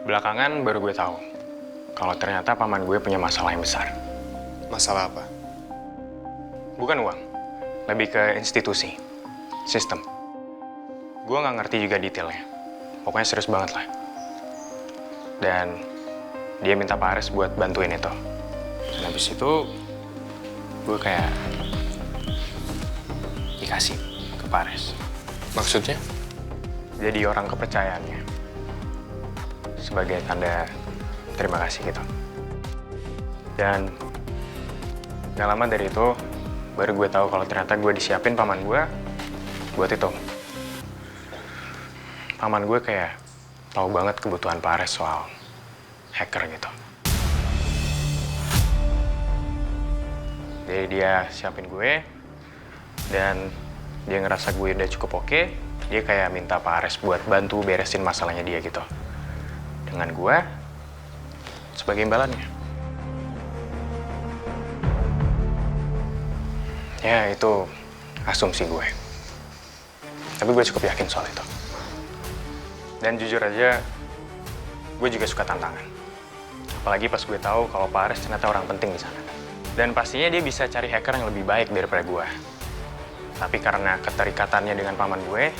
Belakangan baru gue tahu kalau ternyata paman gue punya masalah yang besar. Masalah apa? Bukan uang, lebih ke institusi, sistem. Gue nggak ngerti juga detailnya. Pokoknya serius banget lah. Dan dia minta Pak Ares buat bantuin itu. Dan habis itu, gue kayak dikasih ke Pak Ares. Maksudnya? Jadi orang kepercayaannya. Sebagai tanda terima kasih gitu. Dan gak lama dari itu, baru gue tahu kalau ternyata gue disiapin paman gue buat itu. Paman gue kayak tahu banget kebutuhan Pak Ares soal hacker gitu. Jadi dia siapin gue, dan dia ngerasa gue udah cukup oke, dia kayak minta Pak Ares buat bantu beresin masalahnya dia gitu. Dengan gue sebagai imbalannya. Ya, itu asumsi gue. Tapi gue cukup yakin soal itu. Dan jujur aja, gue juga suka tantangan. Apalagi pas gue tahu kalau Pak Ares ternyata orang penting di sana. Dan pastinya dia bisa cari hacker yang lebih baik daripada gue. Tapi karena keterikatannya dengan paman gue,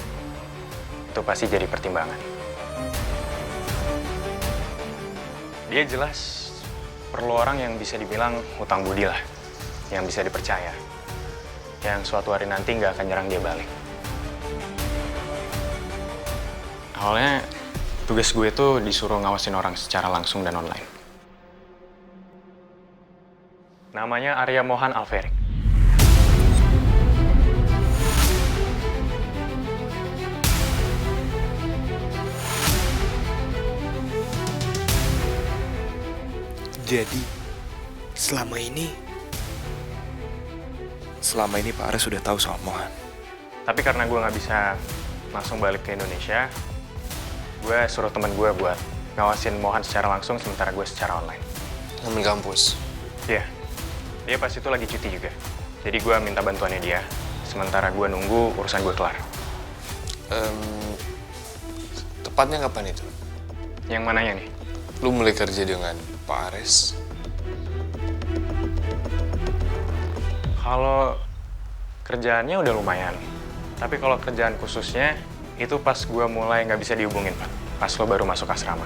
itu pasti jadi pertimbangan. Dia jelas perlu orang yang bisa dibilang hutang budi lah, yang bisa dipercaya, yang suatu hari nanti nggak akan nyerang dia balik. Awalnya tugas gue tuh disuruh ngawasin orang secara langsung dan online. Namanya Arya Mohan Alferik. Jadi, selama ini Pak Ares sudah tahu soal Mohan. Tapi karena gue nggak bisa langsung balik ke Indonesia, gue suruh temen gue buat ngawasin Mohan secara langsung sementara gue secara online. Temen kampus. Iya, dia pas itu lagi cuti juga. Jadi gue minta bantuannya dia, sementara gue nunggu urusan gue kelar. Tepatnya kapan itu? Yang mananya nih? Lu mulai kerja dengan Pak Ares? Kalau kerjaannya udah lumayan, tapi kalau kerjaan khususnya itu pas gue mulai nggak bisa dihubungin, Pak. Pas lo baru masuk asrama.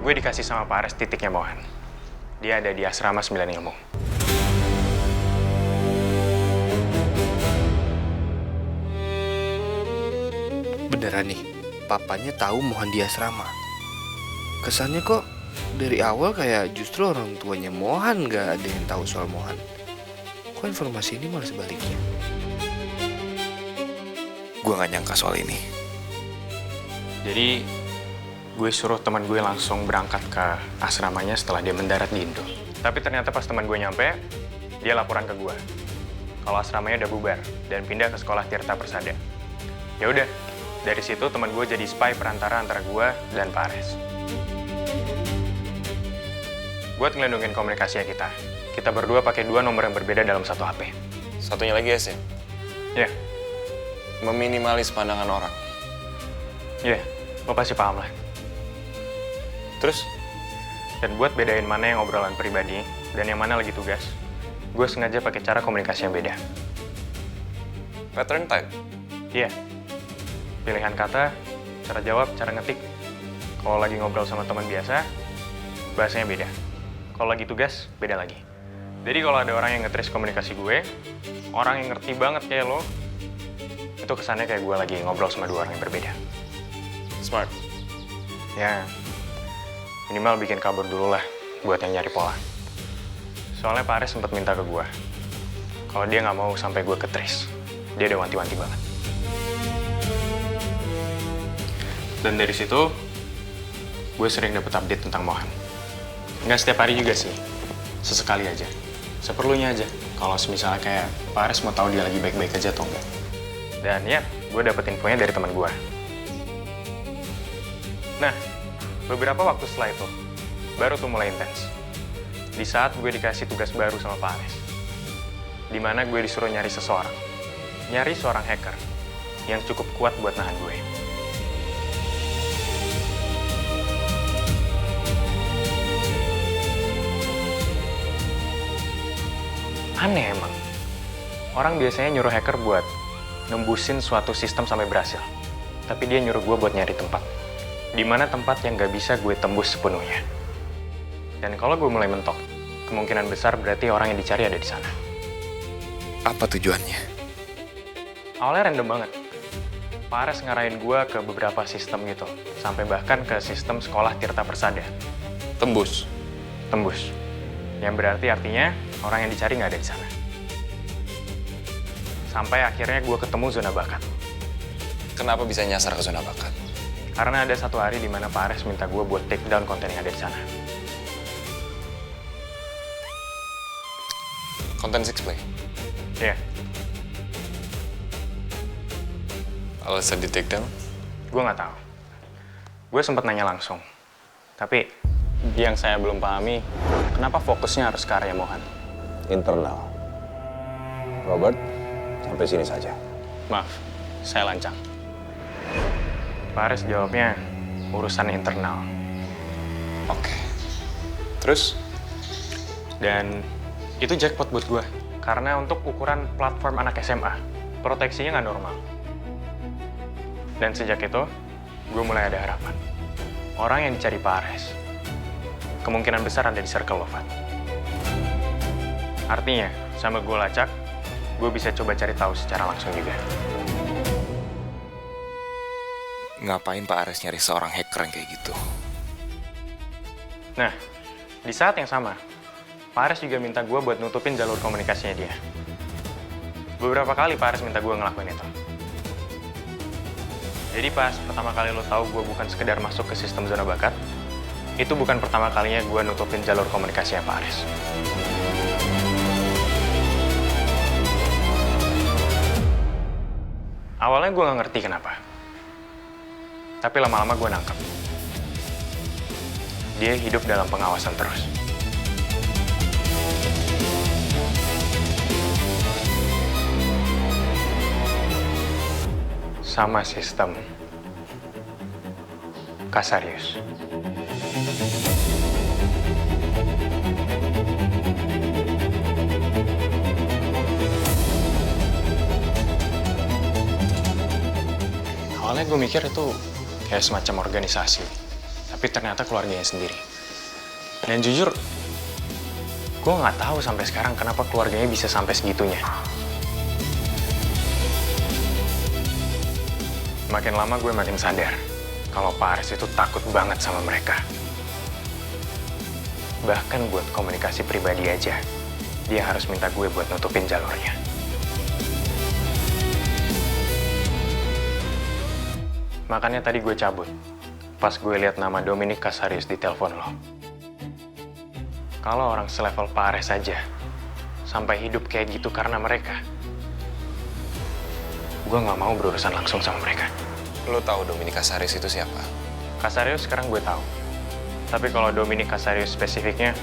Gue dikasih sama Pak Ares titiknya Mohan. Dia ada di asrama 9 ilmu. Beneran nih, papanya tahu Mohan di asrama. Kesannya kok dari awal kayak justru orang tuanya Mohan gak ada yang tahu soal Mohan. Kok informasi ini malah sebaliknya? Gue gak nyangka soal ini. Jadi gue suruh teman gue langsung berangkat ke asramanya setelah dia mendarat di Indo. Tapi ternyata pas teman gue nyampe, dia laporan ke gue kalau asramanya udah bubar dan pindah ke sekolah Tirta Persada. Ya udah, dari situ teman gue jadi spy perantara antara gue dan Pak Ares. Buat ngelindungin komunikasinya kita. Kita berdua pakai 2 nomor yang berbeda dalam satu HP. Satunya lagi S ya? Ya, Meminimalis pandangan orang. ya, lo pasti paham lah. Terus? Dan buat bedain mana yang obrolan pribadi dan yang mana lagi tugas, gue sengaja pakai cara komunikasi yang beda. Pattern type? Iya, pilihan kata, cara jawab, cara ngetik. Kalau lagi ngobrol sama teman biasa, bahasanya beda. Kalau lagi tugas, beda lagi. Jadi kalau ada orang yang nge-trace komunikasi gue, orang yang ngerti banget kayak lo, itu kesannya kayak gue lagi ngobrol sama 2 orang yang berbeda. Smart. Ya, minimal bikin kabur dulu lah buat yang nyari pola. Soalnya Pak Ares sempat minta ke gue, kalau dia nggak mau sampai gue ke-trace. Dia udah wanti-wanti banget. Dan dari situ, gue sering dapet update tentang Mohan. Nggak setiap hari juga sih, sesekali aja. Seperlunya aja, kalau misalnya kayak Pak Ares mau tahu dia lagi baik-baik aja atau enggak. Dan ya, gue dapet infonya dari teman gue. Nah, beberapa waktu setelah itu, baru tuh mulai intens. Di saat gue dikasih tugas baru sama Pak Ares, dimana gue disuruh nyari seseorang. Nyari seorang hacker yang cukup kuat buat nahan gue. Aneh emang. Orang biasanya nyuruh hacker buat nembusin suatu sistem sampai berhasil. Tapi dia nyuruh gue buat nyari tempat. Di mana tempat yang gak bisa gue tembus sepenuhnya. Dan kalau gue mulai mentok, kemungkinan besar berarti orang yang dicari ada di sana. Apa tujuannya? Awalnya random banget. Pak Ares ngarahin gue ke beberapa sistem gitu. Sampai bahkan ke sistem sekolah Tirta Persada. Tembus. Tembus. Yang berarti artinya orang yang dicari nggak ada di sana. Sampai akhirnya gue ketemu zona bakat. Kenapa bisa nyasar ke zona bakat? Karena ada satu hari di mana Pak Ares minta gue buat take down konten yang ada di sana. Konten Six Play. Iya, Alasan di take down? gue nggak tahu. Gue sempat nanya langsung. Tapi yang saya belum pahami, kenapa fokusnya harus ke area Mohan? Internal. Robert, sampai sini saja. Maaf, saya lancang. Pak Ares jawabnya urusan internal. Oke. Terus? Dan itu jackpot buat gue. Karena untuk ukuran platform anak SMA, proteksinya nggak normal. Dan sejak itu, gue mulai ada harapan. Orang yang dicari Pak Ares, kemungkinan besar ada di circle Lovat. Artinya, sama gue lacak, gue bisa coba cari tahu secara langsung juga. Ngapain Pak Ares nyari seorang hacker yang kayak gitu? Nah, di saat yang sama, Pak Ares juga minta gue buat nutupin jalur komunikasinya dia. Beberapa kali Pak Ares minta gue ngelakuin itu. Jadi pas pertama kali lo tahu gue bukan sekedar masuk ke sistem zona bakat, itu bukan pertama kalinya gue nutupin jalur komunikasinya Pak Ares. Awalnya gue nggak ngerti kenapa. Tapi lama-lama gue nangkep. Dia hidup dalam pengawasan terus. Sama sistem Kasarius. Awalnya gue mikir itu kayak semacam organisasi, tapi ternyata keluarganya sendiri. Dan jujur, gue nggak tahu sampai sekarang kenapa keluarganya bisa sampai segitunya. Makin lama gue makin sadar kalau Pak Ares itu takut banget sama mereka. Bahkan buat komunikasi pribadi aja, dia harus minta gue buat nutupin jalurnya. Makanya tadi gue cabut, pas gue lihat nama Dominic Kasarius di telepon lo. Kalau orang selevel Pak Ares saja, sampai hidup kayak gitu karena mereka, gue nggak mau berurusan langsung sama mereka. Lo tahu Dominic Kasarius itu siapa? Kasarius sekarang gue tahu. Tapi kalau Dominic Kasarius spesifiknya,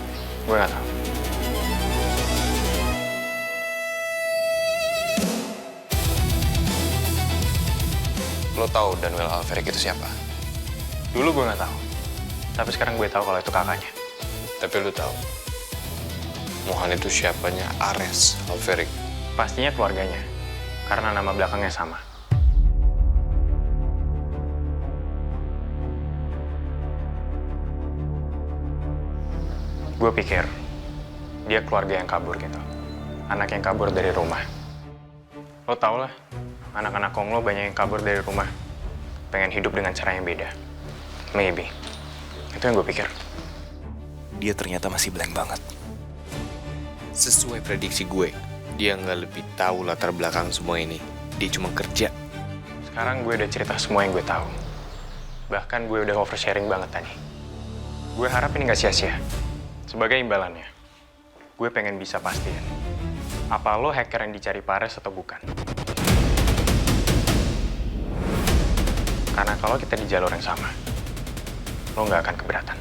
gue nggak tahu. Lo tahu Daniel Alveric itu siapa? Dulu gue nggak tahu. Tapi sekarang gue tahu kalau itu kakaknya. Tapi lo tahu Mohan itu siapanya Ares Alveric. Pastinya keluarganya. Karena nama belakangnya sama. Gue pikir, dia keluarga yang kabur gitu. Anak yang kabur dari rumah. Lo tau lah, anak-anak Konglo banyak yang kabur dari rumah. Pengen hidup dengan cara yang beda. Maybe. Itu yang gue pikir. Dia ternyata masih blank banget. Sesuai prediksi gue, dia nggak lebih tahu latar belakang semua ini. Dia cuma kerja. Sekarang gue udah cerita semua yang gue tahu. Bahkan gue udah oversharing banget tadi. Gue harap ini gak sia-sia. Sebagai imbalannya, gue pengen bisa pastiin, apa lo hacker yang dicari Pak Ares atau bukan? Karena kalau kita di jalur yang sama, lo nggak akan keberatan.